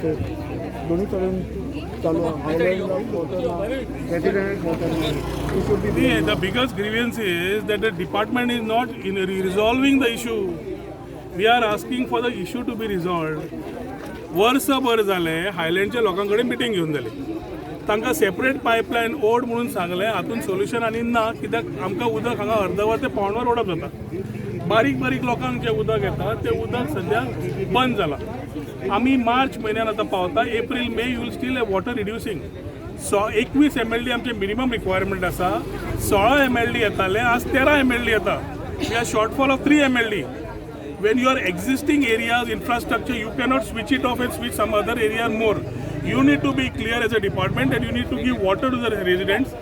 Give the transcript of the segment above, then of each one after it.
कसे दोन्ही करून चालू The biggest grievance is that the department is not in resolving the issue. We are asking for the issue to be resolved. वर्सभर जाले हायलँडच्या लोकांकडे meeting घेऊन जाली तांकां सेपरेट पायपलायन ओड म्हणून सांगलें हातून सोल्युशन आनी ना कित्याक आमकां उदक हांगा अर्दवर ते पावणवर ओडप जाता बारीक बारीक लोकांक जें उदक येता तें उदक सद्या बंद जालां आमी मार्च म्हयन्यान आतां पावता एप्रील मे you will still water reducing 21 MLD आमचे मिनिमम रिक्वायरमेंट आसा 16 MLD येताले आज 13 MLD येता we are shortfall of 3 MLD. When your existing areas infrastructure you cannot switch it off and switch some other area more. You need to be clear as a department and you need to give water to the residents.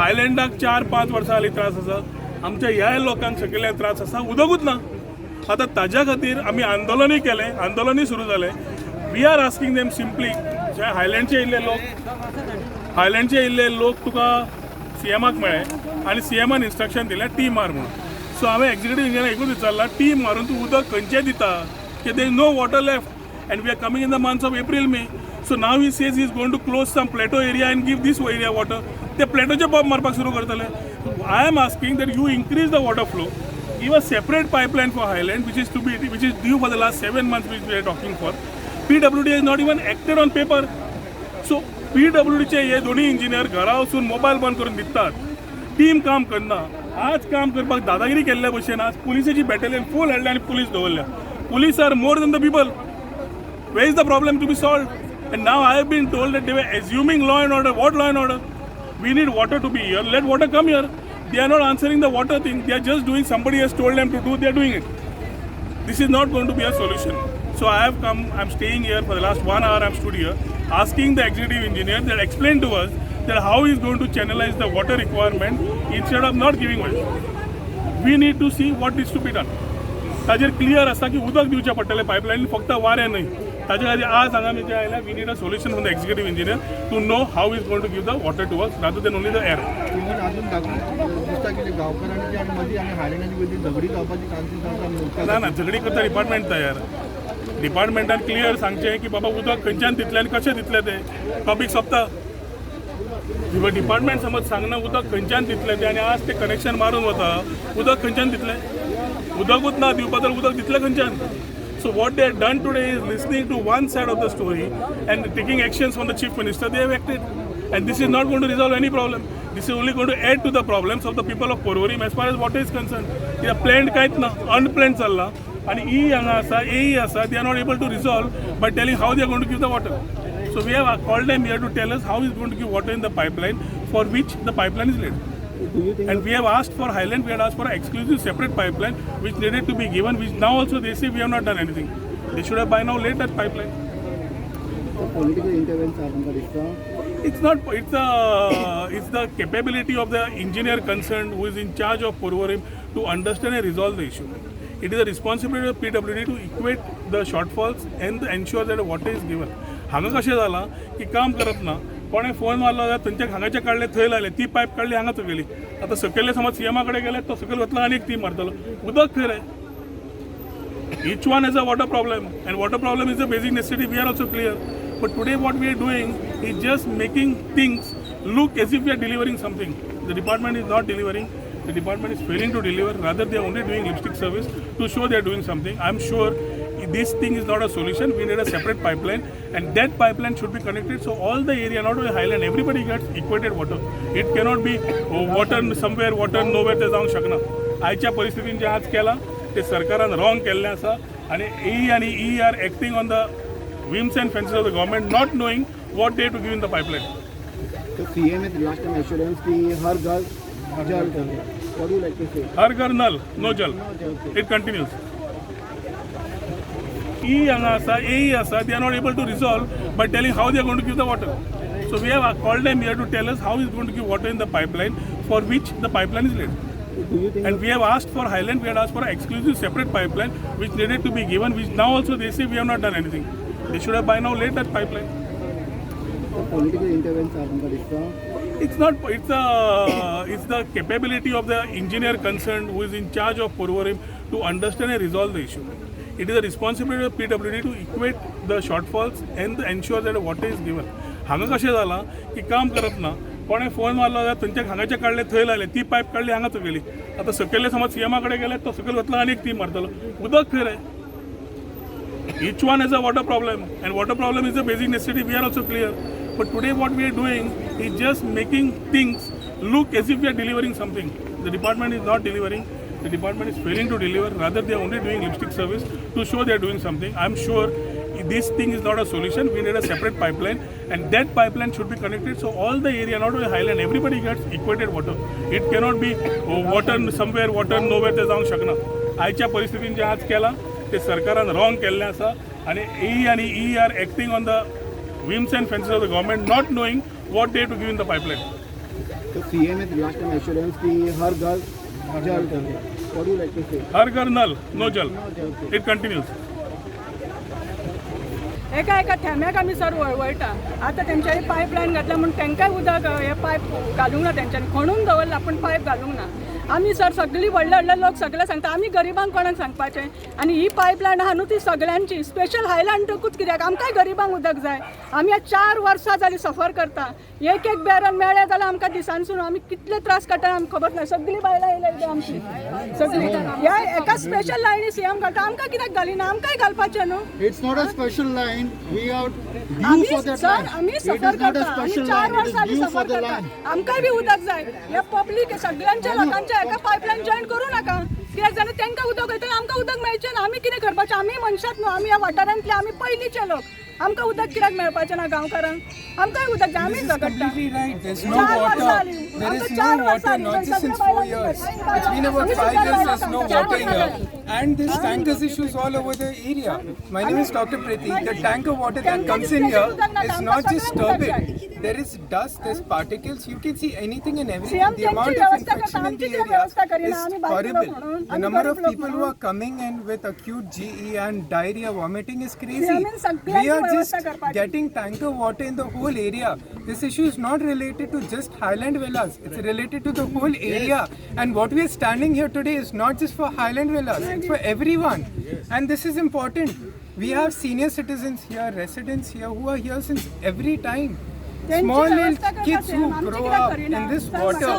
Islandak 4-5 वर्सां जाली त्रास आसा आमच्या ह्या लोकांक सगळ्या त्रास आसा उदकूच ना आतां ताज्या खातीर आमी आंदोलनूय केलें आंदोलनूय सुरू जालें we are asking them simply जे हायलँडचे येयल्ले लोक तुका CMाक मेळ्ळे आनी CMान इन्स्ट्रक्शन दिलें टी मार म्हणून सो हांवें एक्झिक्युटीव इंजिनियर एकूच विचारला टीम मारून तूं उदक खंयचें दिता की there is no water left and we are coming in the months of April May so now he says he is going to close some plateau area and give this area water ते प्लेटोचे pump मारपाक सुरू करतले I am asking that you increase the water flow give a separate pipeline for highland which is due for the last 7 months which we are talking for. PWD has not even acted on paper. So PWDचे हे दोन्ही engineer घरा वचून mobile बंद करून दितात team काम करना आज काम करपाक दादागिरी केल्ल्या भशेन आज पुलिसाची बॅटेलियन फूल हाडल्या आनी पुलीस दवरल्या police are more than the people where is the problem to be solved and now I have been told that they were assuming law and order what law and order we need water to be here let water come here they are not answering the water thing they are just doing somebody has told them to do they are doing it this is not going to be a solution so I have come I'm staying here for the last 1 hour I'm stood here asking the executive engineer that explain to us that how he is going to channelize the water requirement instead of not giving us. We need to see what needs to be done. ताजेर clear आसा की उदक दिवचें पडटलें pipeline फक्त वारें न्हय ताजे खातीर आज हांगा आमी जे आयल्या we need a solution from the executive engineer to know how is going to give the water to us rather than only the air. ना ना झगडी करता डिपार्टमेंट तयार डिपार्टमेंटान क्लियर सांगचें की बाबा उदक खंयच्यान दितलें आनी कशें दितलें तें टॉपीक सोंपता डिपार्टमेंट समज सांगना उदक खंयच्यान दितलें तें आनी आज तें कनेक्शन मारून वता उदक खंयच्यान दितलें उदकूच ना दिवपा जाल्यार उदक दितलें खंयच्यान so what they have done today is listening to one side of the story and taking actions from the chief minister they have acted and this is not going to resolve any problem this is only going to add to the problems of the people of Porvorim as far as water is concern कित्याक planned कांयच ना unplanned चल्ला आणि E हांगा आसा एई आसा they are not able to resolve but telling how they are going to give the water. So we have called them here to tell us how is going to give water in the pipeline for which the pipeline is laid. And we have asked for Highland, we had asked for an exclusive separate pipeline which needed to be given, which now also they say we have not done anything. They should have by now laid that pipeline. So political intervention. It's not, it's the capability of the engineer concerned who is in charge of Porvorim to understand and resolve the issue. It is the responsibility of PWD to equate the shortfalls and ensure that water is given. हांगा कशें जालां की काम करप ना कोणें phone मारलो जाल्यार थंयचे हांगाचे काडले थंय लायले ती पायप काडली हांगा चुकली आतां सकयले समज CMा कडेन गेले तो सकयल वतलो आनी एक ती मारतलो उदक खंय रे each one has a water problem and water problem is a basic necessity we are also clear but today what we are doing is just making things look as if we are delivering something. The department is not delivering. The department is failing to deliver. Rather, they are only doing lipstick service to show they are doing something. I am sure this thing is not a solution. We need a separate pipeline, and that pipeline should be connected so all the area, not only Highland, everybody gets equated water. It cannot be water somewhere, water nowhere. ते जावंक शकना. आयच्या परिस्थितीन जे आज केला ते सरकारान wrong केल्लें आसा आनी ए आनी ई are acting on the whims and fancies of the government, not knowing what they to give in the pipeline. So CM has last time assurance ki har ghar jal. What do you like to say? Har ghar nal, no jal. It continues. E asa, A asa, they are not able to resolve by telling how they are going to give the water. So we have called them here to tell us how is going to give water in the pipeline for which the pipeline is laid. And we have asked for Highland, we had asked for an exclusive separate pipeline which needed to be given, which now also they say we have not done anything. They should have by now laid that pipeline. So political intervention. It's not. It's the capability of the engineer concerned who is in charge of Porvorim to understand and resolve the issue. It is a responsibility of PWD to equate the shortfalls and ensure that water is given. हांगा कशें जालां की काम करतना कोणें phone मारलो जाल्यार थंयचे हांगाचे काडले थंय लायले ती पायप काडली हांगा चुकयली आतां सकयले समज CM कडेन गेले तो सकयल वतलो आनी एक ती मारतलो उदक खंय रे each one has a water problem and water problem is a basic necessity. We are also clear, but today what we are doing is just making things look as if we are delivering something. The department is not delivering. The department is failing to deliver. Rather, they are only doing lipstick service to show they are doing something. I am sure this thing is not a solution. We need a separate pipeline, and that pipeline should be connected so all the area, not only Highland, everybody gets equated water. It cannot be water somewhere, water nowhere. ते जावंक शकना. आयच्या परिस्थितीन जे आज केला ते सरकारान wrong केल्लें आसा आनी E and E are acting on the whims and fancies of the government, not knowing what they have to give in the pipeline. So CM has last time assurance की हर घर जल करेगा. What do you like to say? हर घर null, no jal. It continues. एका एका थेंब्याक आमी sir वळवळटा आतां तेंच्यांनी पायपलायन घातला म्हणून तांकांय उदक हे पायप घालूंक ना तेंच्यांनी खणून दवरला पूण पायप घालूंक ना आमी सर सगळीं व्हडले व्हडले लोक सगळे सांगता आमी गरिबांक कोणाक सांगपाचें आनी ही पायपलायन आहा न्हू ती सगळ्यांची स्पेशल हायलँडूच कित्याक आमकांय गरिबांक उदक जाय आमी आज 4 वर्सां जालीं सफर करता एक एक बॅरल मेळ्ळें जाल्यार आमकां दिसानसून आमी कितले त्रास काडटा आमकां खबर ना सगळीं बायलां येयल्या आमची सगळीं ह्या एका स्पेशल लायनी CM घालता आमकां कित्याक घालिना आमकांय घालपाचें न्हू. It's not a special line. We are due आमी for that सर line. आमी It सफर is not a करता आमी special 4 line. It वर्सां is आमी due for सफर the करता line. आमकांय बी उदक जाय हे पब्लीक सगळ्यांच्या लोकांच्या एका पायपलायन जॉईन करूं नाका कित्याक जाल्यार तांकां उदक वयतलें आमकां उदक मेळचें ना आमी कितें करपाचें आमी मनशात न्हू आमी ह्या वाठारांतले आमी पयलींचे लोक आमकां उदक कित्याक मेळपाचें ना गांवकारांक आमकांय उदक जाय आमी झगडटा Completely right. There's no 4 वर्सां water. जालीं. There आमकां is 4 no वर्सां water, जालीं. not just in सगळे 4 years. It's been about आमी 5 years there's no सगळे water बायलां here. And there's tankers issues all over the area. My name is Dr. Pratik. The tanker water that comes in here is not just turbid. There is dust, there's particles. You can see anything and everything. The amount of infection in the area is horrible. The number of people who are coming in with acute GE and diarrhea, vomiting is crazy. We are just getting tanker water in the whole area. This issue is not related to just Highland Villas. It's related to the whole area. And what we are standing here today is not just for Highland Villas. It's for everyone. And this is important. We have senior citizens here, residents here who are here since every time. Small little kids who grow up in this water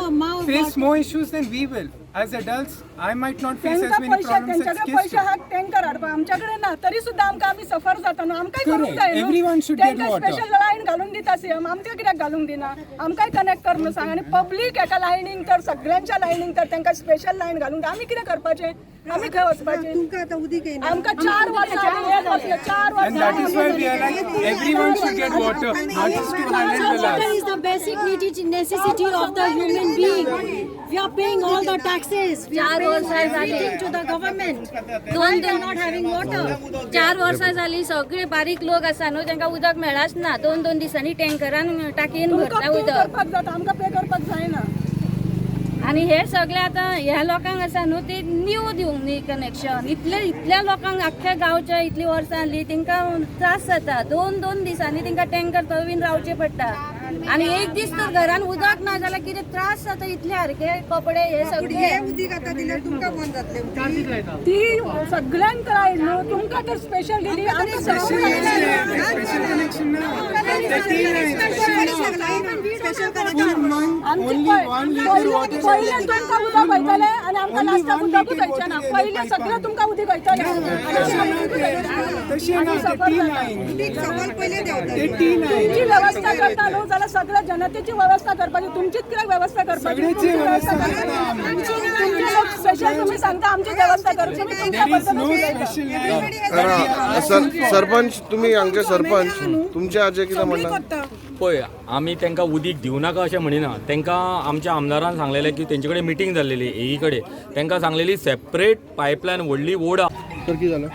face more issues than we will. As adults, I might not face as many problems as kids do. Tanker हाडपा आमच्याकडे ना तरी सुद्धा आमकां आमी सफर जाता न्हू आमकांय करूंक जाय न्हू. Everyone should get तेंकां water. स्पेशल लायन घालून दिता CM आमकां कित्याक घालूंक दिना आमकांय कनेक्ट कर म्हणून सांग आनी पब्लीक एका लायनीक तर सगळ्यांच्या लायनीक तर तांकां स्पेशल लायन घालूंक दिता आमी कितें करपाचें आमी खंय वचपाचें आमकां 4 वर्सां जालीं वचले 4 And that is why we are like, everyone should get water, not just to Highland Water Villas. is the basic necessity of the human being. We are paying all the taxes. We are paying everything to the government. Why they are not having water? 4 वर्सां जालीं सगळे बारीक लोक आसा न्हू तांकां उदक मेळाच ना 2-2 दिसांनी टँकरान टाकयेन भरता पे उदक करपाक जाता आमकां पे करपाक जायना. आनी हे सगळे आतां ह्या लोकांक आसा न्हू ते न्यू दिवंक न्ही कनेक्शन इतल्या लोकांक आख्ख्या गांवच्या इतलीं वर्सां जालीं तांकां त्रास जाता 2-2 दिसांनी तांकां टँकर थंय बीन रावचें पडटा आनी एक दीस तर घरान उदक ना जाल्यार कितें त्रास जाता इतले सारके कपडे हे सगळे ती सगळ्यांक रायट न्हू तुमकां तर स्पेशल दिली आनी Special connection now. Full month, only 1 liter water. पहिले तुमकां उदक वयतलें आनी आमकां लास्टाक उदकूच वयचें ना पहिले सगळें तुमकां उदक वयतलें तशी ना, ते T9. ते T9. तुमची व्यवस्था करता न्हू जाल्यार सगळ्या जनतेची व्यवस्था करपाची तुमचीच कित्याक व्यवस्था करपाची सगळ्याची तुमची व्यवस्था करता. करता आमी. तुमचे लोक स्पेशल तुम्ही सांगता आमची व्यवस्था करची तुमच्या There is no बद्दल special line. सरपंच तुम्ही हांगचे सरपंच तुमचे हाजे कितें म्हणटा पळय आमी तांकां उदीक दिवं नाका अशें म्हणिना तांकां आमच्या आमदारान सांगलेलें की तेंचे कडेन मिटींग जाल्लेली AE कडेन तांकां सांगलेली सेपरेट पायपलायन व्हडली ओडा तर कितें जालें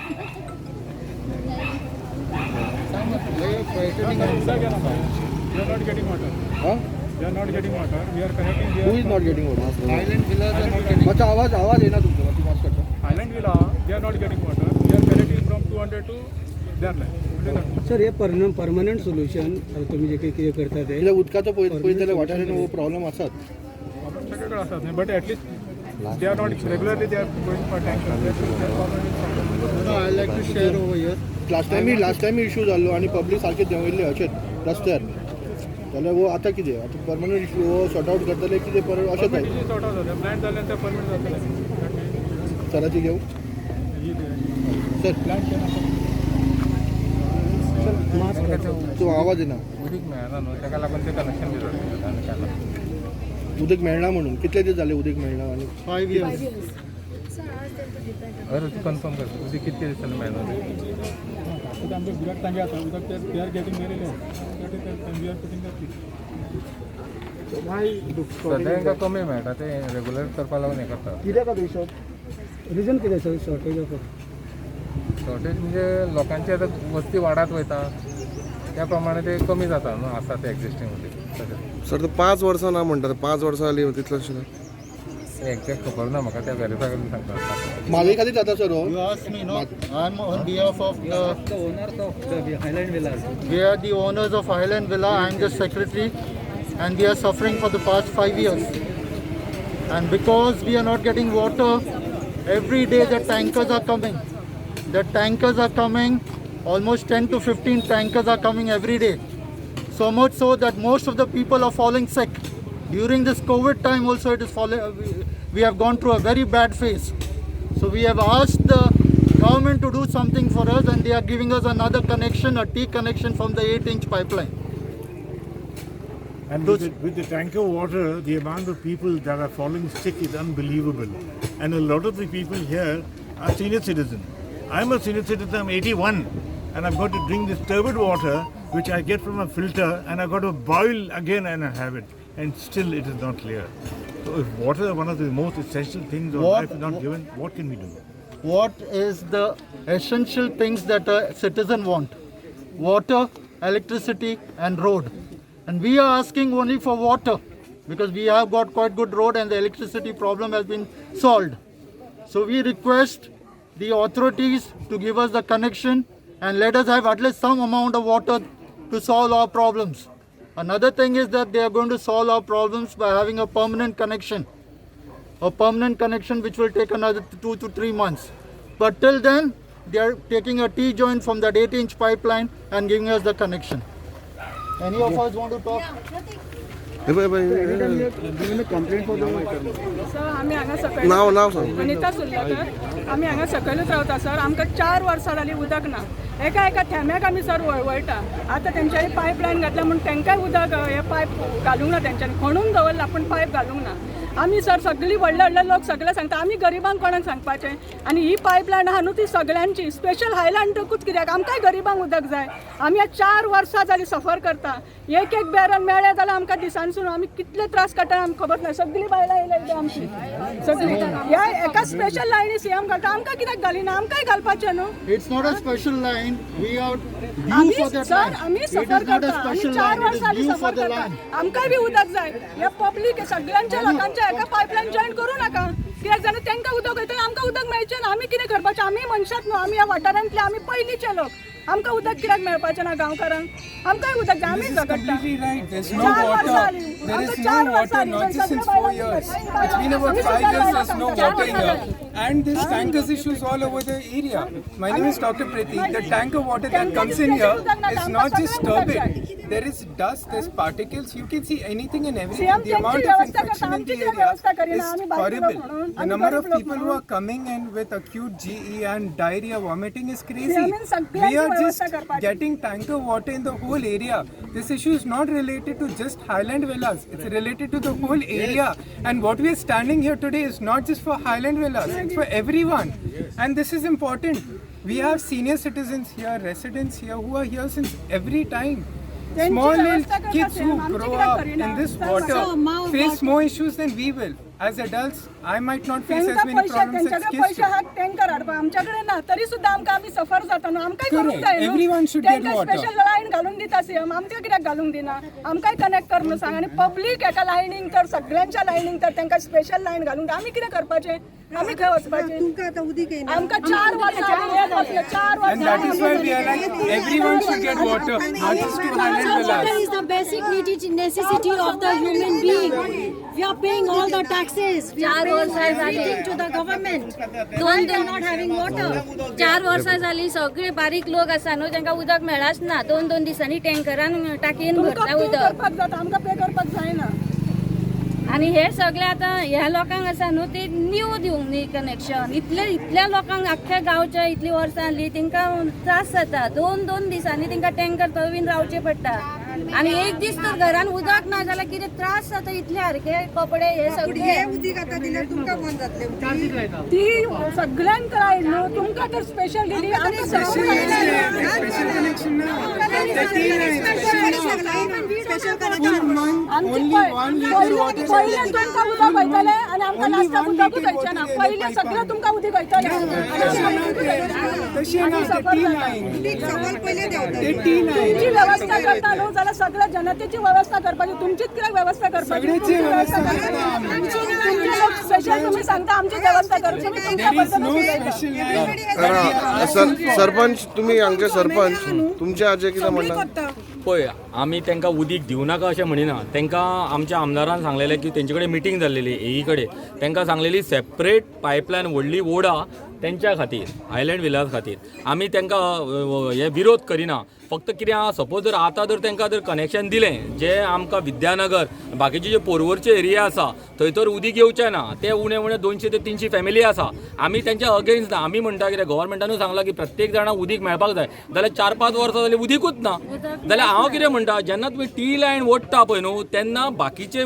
We are not getting water. हां We are not getting water. We are connecting who here. Is not getting water Highland Villas are not getting. मातसो आवाज येना तुमचो मातसो मातसो करता Highland Villa, they are not getting water. We are connecting from 200 to their line. Sir हे permanent solution तुम्ही जे काही कितें करता ते म्हणजे उदकाचो पळयतले वाठारान हो प्रॉब्लेम आसात सगळ्याकडे असतात नाही but at least they are not regularly they are going for tanker No, I like to share over here. Last time issue जाल्लो आनी पब्लीक सारके देंवयल्ले अशेंच रस्त्यार जाल्यार वो आतां कितें आतां परमनंट इश्यू हो सॉर्ट आउट करतले कितें पर अशेंच जाय सॉर्ट आउट जाता प्लॅन जाल्यानंतर परमिट जातले सराची घेऊ सर तो आवाज येना उदीक मेळना न्हू ताका लागून ते कनेक्शन बी जाता उदक मेळना म्हणून कितले दीस जाले उदक मेळना आनी 5 years. अरे तू कन्फर्म कर उदीक कितके दिसांनी मेळना आतां आमचे बिराट टांगे आसा उदक ते आर गेटींग मेरेले वी आर पुटींग सद्या तांकां कमी मेळटा ते रेगुलर करपा लागून हें करता कित्याक खातीर सर रिजन कितें सर शॉर्टेज ऑफ शॉर्टेज म्हणजे लोकांची आतां वस्ती वाडत वयता त्या प्रमाणे ते कमी जाता न्हू आसा ते एक्झिस्टींग उदीक सर 5 वर्सां ना म्हणटात 5 वर्सां जाली तितलें अशें एक्झॅक्ट खबर ना म्हाका त्या व्हेरीफाय करून सांगता म्हागे खातीर जाता सर हो You asked me, no? I'm on behalf of the owners of the highland villas we are the owners of Highland Villa. I'm the secretary, and we are suffering for the past 5 years. And because we are not getting water, every day the tankers are coming. The tankers are coming. Almost 10 to 15 tankers are coming every day. So much so that most of the people are falling sick. During this COVID time also it is we have gone through a very bad phase. So we have asked the government to do something for us, and they are giving us another connection, a T connection from the 8-inch pipeline. And with the tanker water, the amount of people that are falling sick is unbelievable. And a lot of the people here are senior citizens. I'm a senior citizen, I'm 81, and I've got to drink this turbid water, which I get from a filter, and I've got to boil again and I have it. And still it is not clear. So if water is one of the most essential things of life is not given, what can we do? What is the essential things that a citizen want? Water, electricity, and road. And we are asking only for water, because we have got quite good road and the electricity problem has been solved. So we request the authorities to give us the connection and let us have at least some amount of water to solve our problems. Another thing is that they are going to solve our problems by having a permanent connection. A permanent connection which will take another 2 to 3 months. But till then, they are taking a T-joint from that 8-inch pipeline and giving us the connection. Any of us want to talk? Complaint for sir आमी हांगा सकयल नाव सांग वनिता सुर्लकर आमी हांगा सकयलूच रावता sir आमकां 4 वर्सां जालीं उदक ना एका थेंब्याक आमी सर वळवळटा आतां तेंच्यांनी पायपलायन घातल्या म्हणून तेंकाय उदक हे पायप घालूंक ना तेंच्यांनी खणून दवरला पूण पायप घालूंक ना आमी सर सगळीं व्हडले लोक सगळे सांगता आमी गरिबांक कोणाक सांगपाचें आनी ही पायपलायन आहा न्हू ती सगळ्यांची स्पेशल हायलँडूच कित्याक आमकांय गरिबांक उदक जाय आमी 4 वर्सां जालीं सफर करता एक बॅरल मेळ्ळें जाल्यार आमकां दिसांसून आमी कितले त्रास काडटा आमकां खबर ना सगळीं बायलां येयल्या आमची सगळीं ह्या एका स्पेशल लायनी सीएम घालता आमकां कित्याक घालिना आमकांय घालपाचें न्हू It's not a special line. We are due आमी for that सर line. आमी It सफर is not a करता आमी special 4 line. It वर्सां is जालीं due for सफर the करता line. आमकांय बी उदक जाय हे पब्लीक सगळ्यांच्या लोकांच्या एका पायपलायन जॉईन करूं नाका कित्याक जाल्यार तांकां उदक वयतलें आमकां उदक मेळचें ना आमी कितें करपाचें आमी मनशात न्हू आमी ह्या वाठारांतले आमी पयलींचे लोक आमकां उदक कित्याक मेळपाचें ना गांवकारांक आमकांय उदक जाय आमीच झगडटा Completely right. There's no 4 वर्सां water. जालीं. There is आमकां no 4 वर्सां water, जालीं. not just since 4 years. It's been about 5 years there's no water here. And there's tankers issues all over the area. My name is Dr. Preeti. The tanker water that comes in here is not just turbid. There is dust, there's particles. You can see anything and everything. The amount of infection in the area is horrible. The number of people who are coming in with acute GE and diarrhea, vomiting is crazy. We are just getting tanker water in the whole area. This issue is not related to just Highland Villas. It's related to the whole area. And what we are standing here today is not just for Highland Villas. It's for everyone. And this is important. We have senior citizens here, residents here who are here since every time. Small little kids who grow up in this water face more issues than we will. As adults, I might not face as many problems as kids do. Tanker हाडपा आमच्याकडे ना तरी सुद्धा आमकां आमी सफर जाता न्हू आमकांय करूंक जाय न्हू. Everyone should get तांकां water. स्पेशल लायन घालून दिता सीएम आमकां कित्याक घालूंक दिना आमकांय कनेक्ट कर म्हणून सांग आनी पब्लीक एका लायनीक तर सगळ्यांच्या लायनीक तर तांकां स्पेशल लायन घालूंक दिता आमी कितें करपाचें आमी खंय वचपाचें आमकां 4 वर्सां जालीं हें जातलें 4 And that is why we are वर्सां like, everyone should get water, not just to Highland Water Villas. is the basic necessity of the human being. We are paying all the taxes. We are paying everything to the government. दोन They are not having water. 4 वर्सां जाली सगळे बारीक लोक आसा न्हू तांकां उदक मेळाच ना 2-2 दिसांनी टँकरान टाकयेन तुमकां भरता पे उदक करपाक जाता आमकां पे करपाक जायना. आणि हे सगळे आता ह्या लोकांक आसा न्हू ते न्यू दिवंक न्ही कनेक्शन इतल्या लोकांक आख्ख्या गांवच्या इतली वर्सां जाली तांकां त्रास जाता 2-2 दिसांनी तांकां टँकर थंय बीन रावचे पडटा आणि एक दीस तर घरान उदक ना जाल्यार कितें त्रास जाता इतले सारखे कपडे हे सगळे ती सगळ्यांक रायट न्हू तुमकां तर स्पेशल दिली आमकां Special connection now. पहिले तुमकां उदक वयतले आणि आमकां लास्टाक उदकूच वयचें ना पहिले सगळें तुमकां उदक वयतले तुमची व्यवस्था करता न्हू जाल्यार सगळ्या जनतेची व्यवस्था करपाची तुमचीच कित्याक व्यवस्था करपाची स्पेशल तुम्ही सांगता आमची व्यवस्था करची सरपंच तुम्ही हांगचे सरपंच तुमचे हाजेर कितें म्हणटा? पळय आमी तांकां उदीक दिवं नाका अशें म्हणिना तांकां आमच्या आमदारान सांगलेलें की तेंचे कडेन मिटींग जाल्लेली एई कडेन तांकां सांगलेली सेपरेट पायपलायन व्हडली ओडा तेंच्या खातीर आयलँड विलास खातीर आमी तांकां हे विरोध करिना फक्त कितें आहा सपोज जर आतां जर तांकां जर कनेक्शन दिलें जे आमकां विद्यानगर बाकीचे जे पोरवरचे एरिया आसा थंय तर उदीक येवचें ना ते उणें उणें 200 ते 300 फॅमिली आसा आमी तेंच्या अगेन्स्ट ना आमी म्हणटा कितें गोवोरमेंटानूय सांगलां की प्रत्येक जाणां उदीक मेळपाक जाय जाल्यार 4-5 वर्सां जालीं उदीकूच ना जाल्यार हांव कितें म्हणटा जेन्ना तुमी टी लायन ओडटा पळय न्हू तेन्ना बाकीचे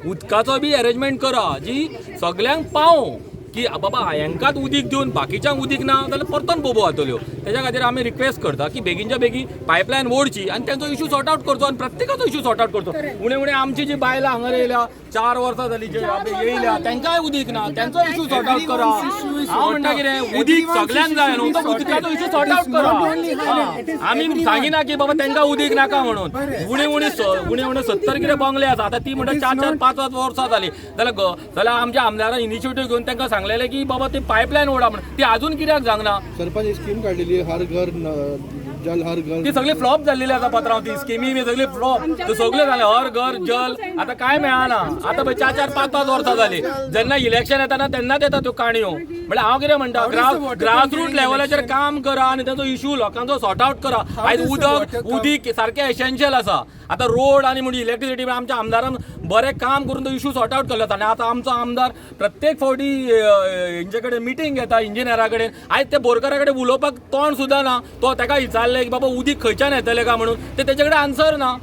उदकाचो बी अरेंजमेंट करा जी सगल्यांक पावो की बाबा हांकांच उदीक दिवन बाकीच्यांक उदीक ना जाल्यार परतून बोबो जातल्यो तेच्या खातीर आमी रिक्वेस्ट करता की बेगीनच्या बेगीन पायपलायन ओडची आनी तेंचो इशू सॉर्ट आउट करचो आनी प्रत्येकाचो इशू सॉर्ट आउट करचो उणें उणें आमची जी बायलां हांगा येयल्या 4 वर्सां जालीं जे येयल्या तांकांय उदीक ना तेंचो इशू सॉर्ट आउट करा हांव म्हणटा कितें उदीक सगल्यांक जाय न्हू तो उदकाचो इशू सॉर्ट आउट करा आमी सांगिना की बाबा तांकां उदीक नाका म्हणून उणें उणें 70 कितें बंगले आसा आतां ती म्हणटा 4-5 वर्सां जालीं जाल्यार आमच्या आमदारान इनिशिएटीव घेवन तांकां सांगलेलें की बाबा ते पायपलायन ओडा म्हणून ती अजून कित्याक सांगना सरपंच स्कीम काढलेली हर घर जल हर घर ती सगळी फ्लॉप जाल्लेली आसा पात्रांव ती स्किमी बी सगळी फ्लॉप त्यो सगळ्यो जाल्या हर घर जल आतां काय मेळना आतां पळय 4-5 वर्सां जालीं जेन्ना इलेक्शन येता ना तेन्नाच येता त्यो काणयो म्हळ्यार हांव कितें म्हणटा ग्रासरूट लेवलाचेर काम करा आनी ताचो इशू लोकांचो सॉर्ट आउट करा आयज उदीक सारकें एसेन्शियल आसा आतां रोड आनी म्हणून इलेक्ट्रिसिटी आमच्या आमदारान बरें काम करून तो इशू सॉर्ट आउट केलो आनी आतां आमचो आमदार प्रत्येक फावटी हेंचे कडेन मिटींग घेता इंजिनियरा कडेन आयज ते बोरकारा कडेन उलोवपाक तोंड सुद्दां ना तो ताका विचारलें की बाबा उदीक खंयच्यान येतलें काय म्हणून ते तेचे कडेन आन्सर ना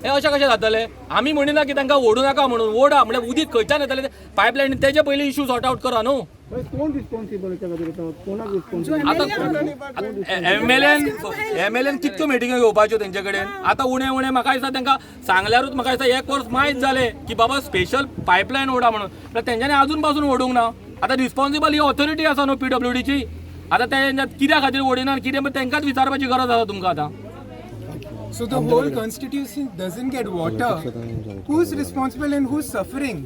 हे अशें कशें जातलें आमी म्हणिना की तांकां ओडू नाका म्हणून ओडा म्हणल्यार उदीक खंयच्यान येतलें ते पायपलायन तेजे पयलीं इशू सॉर्ट आउट करा न्हू कोण रिस्पॉन्सिबल कोणाक रिस्पॉन्सिबल आतां एमएलएन कितक्यो मिटिंग्यो घेवपाच्यो तेंचे कडेन आतां उणें म्हाका दिसता तांकां सांगल्यारूच म्हाका दिसता 1 वर्स मायज जालें की बाबा स्पेशल पायपलायन ओडा म्हणून पण तेंच्यांनी अजून पासून ओडूंक ना आतां रिस्पॉन्सिबल ही ऑथॉरिटी आसा न्हू PWDची आतां ते कित्या खातीर ओडिना कितें तांकांच विचारपाची गरज आसा तुमकां आतां So the whole constituency doesn't get water. Who's responsible and who's suffering?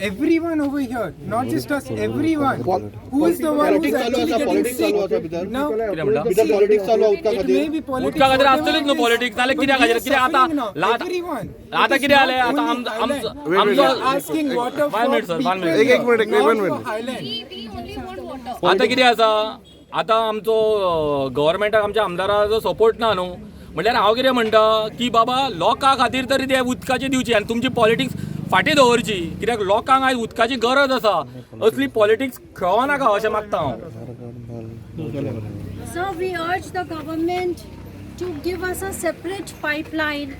Everyone over here, not just us, everyone. Who is the one who's actually getting sick? Now, politics चालू उदका it खातीर may be politics. उदका खातीर आसतलीच न्हू politics नाल्यार कित्या खातीर कितें Everyone. आतां आतां कितें जालें आतां आमचो Asking water One minute, sir, one minute. एक मिनिट आतां कितें आसा आतां आमचो गव्हर्मेंटाक आमच्या आमदाराचो सपोर्ट ना न्हू म्हटल्यार हांव कितें म्हणटा की बाबा लोकां खातीर तरी ते उदकाची दिवची आनी तुमची पॉलिटिक्स फाटीं दवरची कित्याक लोकांक आयज उदकाची गरज आसा असली पॉलिटिक्स खेळों नाका अशें मागता हांव So we urge the government to give us a separate pipeline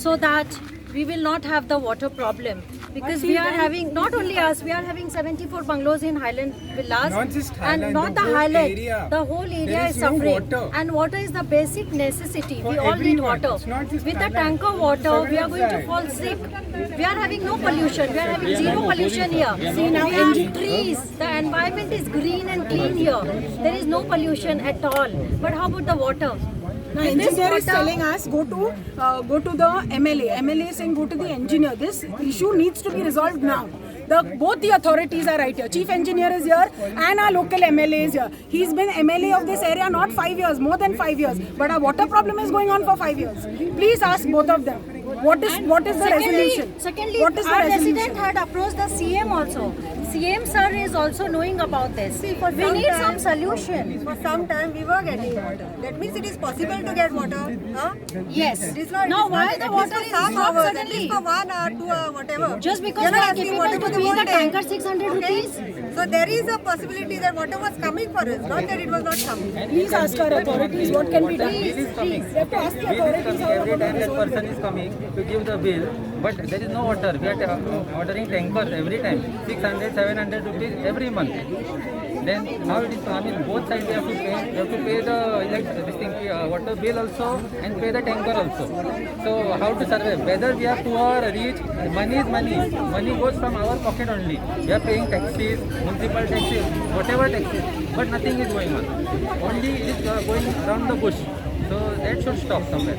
so that we will not have the water problem. Because we are having, not only us, we are having 74 bungalows in Highland Villas. Not just and Highland, not the the whole Highland. area. The whole area There is is no suffering. water. And water is the basic necessity. For We all need everyone. water. It's not just With the Highland. tanker water, we are going to Everyone. fall sick. We are having no pollution. We are having zero pollution here. See now, trees. The environment is green and clean here. There is no pollution at all. But how about the water? Now, engineer is telling us go to the MLA. MLA is saying go to the engineer. This issue needs to be resolved now. Both the authorities are right here. Chief engineer is here and our local MLA is here. He's been MLA of this area not 5 years, more than 5 years. But our water problem is going on for 5 years. Please ask both of them. What is the resolution? Secondly, What is the our resolution? resident had approached the CM also. CM sir is also knowing about this. We need some solution. For some time we were getting water. That means it is possible to get water. Huh? Yes. It is not. Now it is why not, the at least water for is some stopped hours, at suddenly? least for 1 hour, 2 hour, whatever. Just because You're we not are asking difficult water to for the pay whole the day. tanker 600 Okay? rupees. So there is a possibility that water was coming for us, not that it was not coming. Please ask our authorities what can be done. Please. We have to ask the authorities how Every time that about person is coming to give the bill, but there is no water. We are ordering tankers every time, 600, 700 rupees every month. Then how it is? I mean, both sides we have to pay. We have to pay the water bill also and pay the tanker also. So how to survive? Whether we are poor, rich, money is money. Money goes from our pocket only. We are paying taxes, municipal taxes, whatever taxes, but nothing is going on. Only it is going around the bush. So that should stop somewhere.